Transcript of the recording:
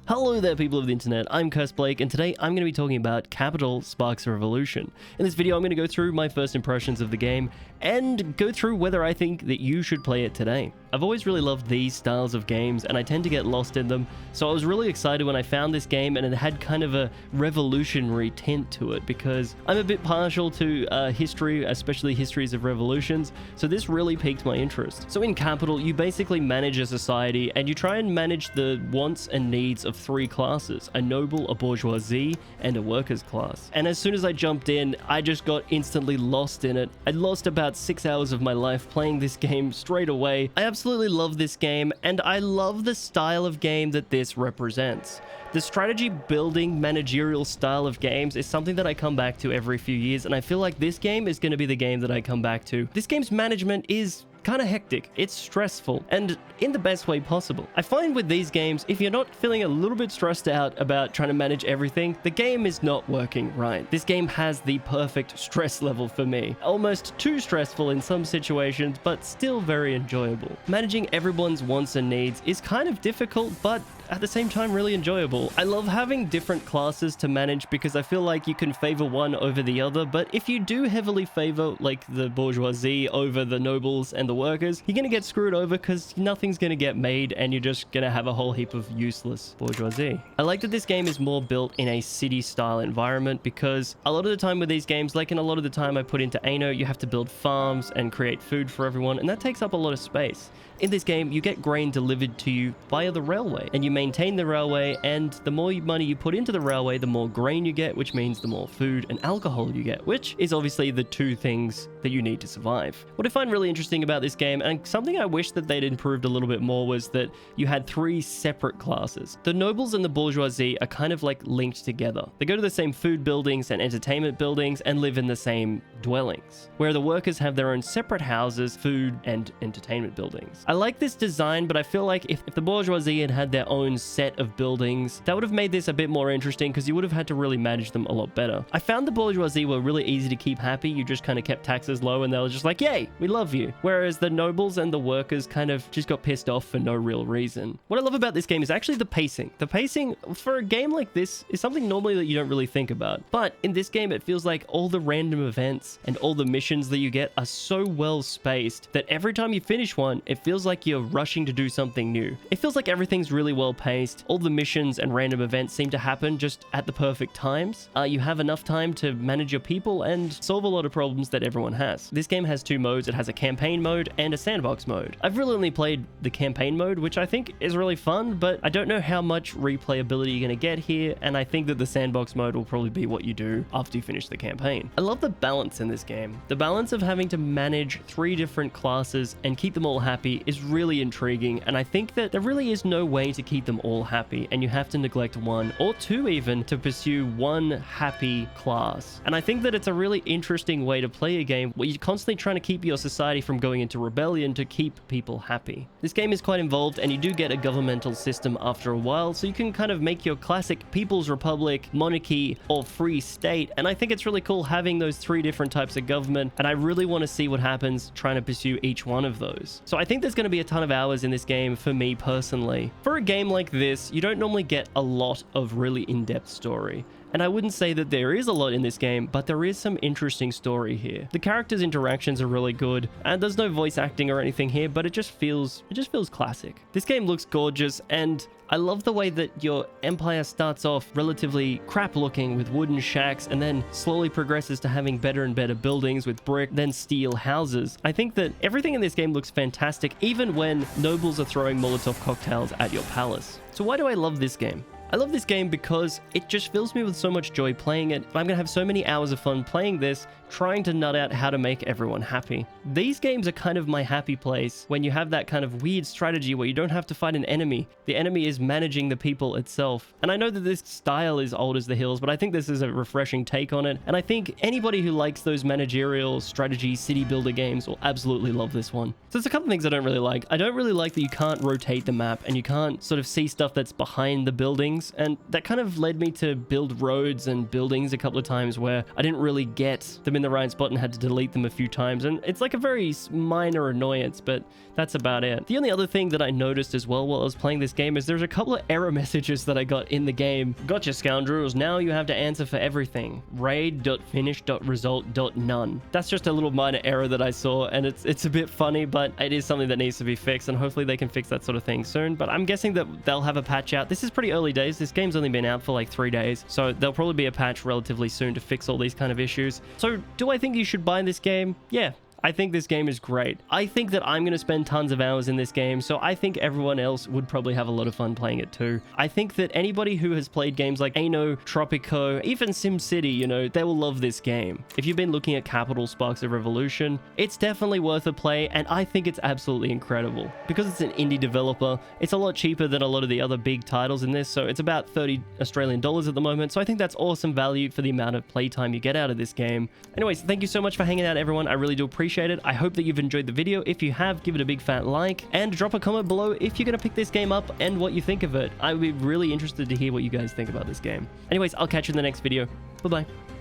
Hello there, people of the internet. I'm Blake, and today I'm going to be talking about Kapital Sparks of Revolution. In this video, I'm going to go through my first impressions of the game and go through whether I think that you should play it today. I've always really loved these styles of games, and I tend to get lost in them, so I was really excited when I found this game, and it had kind of a revolutionary tint to it, because I'm a bit partial to history, especially histories of revolutions, so this really piqued my interest. So in Kapital, you basically manage a society, and you try and manage the wants and needs of three classes: a noble, a bourgeoisie, and a workers class. And as soon as I jumped in, I just got instantly lost in it. I lost about 6 hours of my life playing this game straight away. I absolutely love this game, and I love the style of game that this represents. The strategy building managerial style of games is something that I come back to every few years, and I feel like this game is going to be the game that I come back to. This game's management is kind of hectic, it's stressful, and in the best way possible. I find with these games, if you're not feeling a little bit stressed out about trying to manage everything, the game is not working right. This game has the perfect stress level for me. Almost too stressful in some situations, but still very enjoyable. Managing everyone's wants and needs is kind of difficult, but at the same time really enjoyable. I love having different classes to manage because I feel like you can favor one over the other, but if you do heavily favor like the bourgeoisie over the nobles and the workers, you're gonna get screwed over because nothing's gonna get made and you're just gonna have a whole heap of useless bourgeoisie. I like that this game is more built in a city style environment, because a lot of the time with these games, like in a lot of the time I put into Anno, you have to build farms and create food for everyone, and that takes up a lot of space. In this game, you get grain delivered to you via the railway, and you maintain the railway, and the more money you put into the railway, the more grain you get, which means the more food and alcohol you get, which is obviously the two things that you need to survive. What I find really interesting about this game, and something I wish that they'd improved a little bit more, was that you had three separate classes. The nobles and the bourgeoisie are kind of like linked together. They go to the same food buildings and entertainment buildings and live in the same dwellings, where the workers have their own separate houses, food, and entertainment buildings. I like this design, but I feel like if the bourgeoisie had their own set of buildings, that would have made this a bit more interesting, because you would have had to really manage them a lot better. I found the bourgeoisie were really easy to keep happy. You just kind of kept taxes low and they were just like, yay, we love you. Whereas the nobles and the workers kind of just got pissed off for no real reason. What I love about this game is actually the pacing. The pacing for a game like this is something normally that you don't really think about. But in this game, it feels like all the random events and all the missions that you get are so well spaced that every time you finish one, it feels like you're rushing to do something new. It feels like everything's really well paced. All the missions and random events seem to happen just at the perfect times. You have enough time to manage your people and solve a lot of problems that everyone has. This game has two modes. It has a campaign mode and a sandbox mode. I've really only played the campaign mode, which I think is really fun, but I don't know how much replayability you're going to get here, and I think that the sandbox mode will probably be what you do after you finish the campaign. I love the balance in this game. The balance of having to manage three different classes and keep them all happy is really intriguing, and I think that there really is no way to keep them all happy, and you have to neglect one or two even to pursue one happy class. And I think that it's a really interesting way to play a game where you're constantly trying to keep your society from going into rebellion to keep people happy. This game is quite involved, and you do get a governmental system after a while, so you can kind of make your classic People's Republic, monarchy, or free state, and I think it's really cool having those three different types of government, and I really want to see what happens trying to pursue each one of those. So I think there's going to be a ton of hours in this game for me personally. For a game like this, you don't normally get a lot of really in-depth story. And I wouldn't say that there is a lot in this game, but there is some interesting story here. The characters' interactions are really good, and there's no voice acting or anything here, but it just feels classic. This game looks gorgeous, and I love the way that your empire starts off relatively crap looking with wooden shacks and then slowly progresses to having better and better buildings with brick, then steel houses. I think that everything in this game looks fantastic, even when nobles are throwing Molotov cocktails at your palace. So why do I love this game? I love this game because it just fills me with so much joy playing it. I'm going to have so many hours of fun playing this, trying to nut out how to make everyone happy. These games are kind of my happy place when you have that kind of weird strategy where you don't have to fight an enemy. The enemy is managing the people itself. And I know that this style is old as the hills, but I think this is a refreshing take on it. And I think anybody who likes those managerial strategy city builder games will absolutely love this one. So there's a couple things I don't really like. I don't really like that you can't rotate the map and you can't sort of see stuff that's behind the buildings. buildings, and that kind of led me to build roads and buildings a couple of times where I didn't really get them in the right spot and had to delete them a few times, and it's like a very minor annoyance, but that's about it. The only other thing that I noticed as well while I was playing this game is there's a couple of error messages that I got in the game. Gotcha, scoundrels, now you have to answer for everything. Raid.finish.result.none. That's just a little minor error that I saw, and it's a bit funny, but it is something that needs to be fixed, and hopefully they can fix that sort of thing soon. But I'm guessing that they'll have a patch out. This is pretty early days. This game's only been out for like 3 days, so there'll probably be a patch relatively soon to fix all these kind of issues. So do I think you should buy this game? Yeah. I think this game is great. I think that I'm going to spend tons of hours in this game, so I think everyone else would probably have a lot of fun playing it too. I think that anybody who has played games like Anno, Tropico, even SimCity, you know, they will love this game. If you've been looking at Kapital Sparks of Revolution, it's definitely worth a play, and I think it's absolutely incredible. Because it's an indie developer, it's a lot cheaper than a lot of the other big titles in this, so it's about 30 Australian dollars at the moment, so I think that's awesome value for the amount of playtime you get out of this game. Anyways, thank you so much for hanging out, everyone. I really do appreciate it. I hope that you've enjoyed the video. If you have, give it a big fat like and drop a comment below if you're going to pick this game up and what you think of it. I would be really interested to hear what you guys think about this game. Anyways, I'll catch you in the next video. Bye-bye.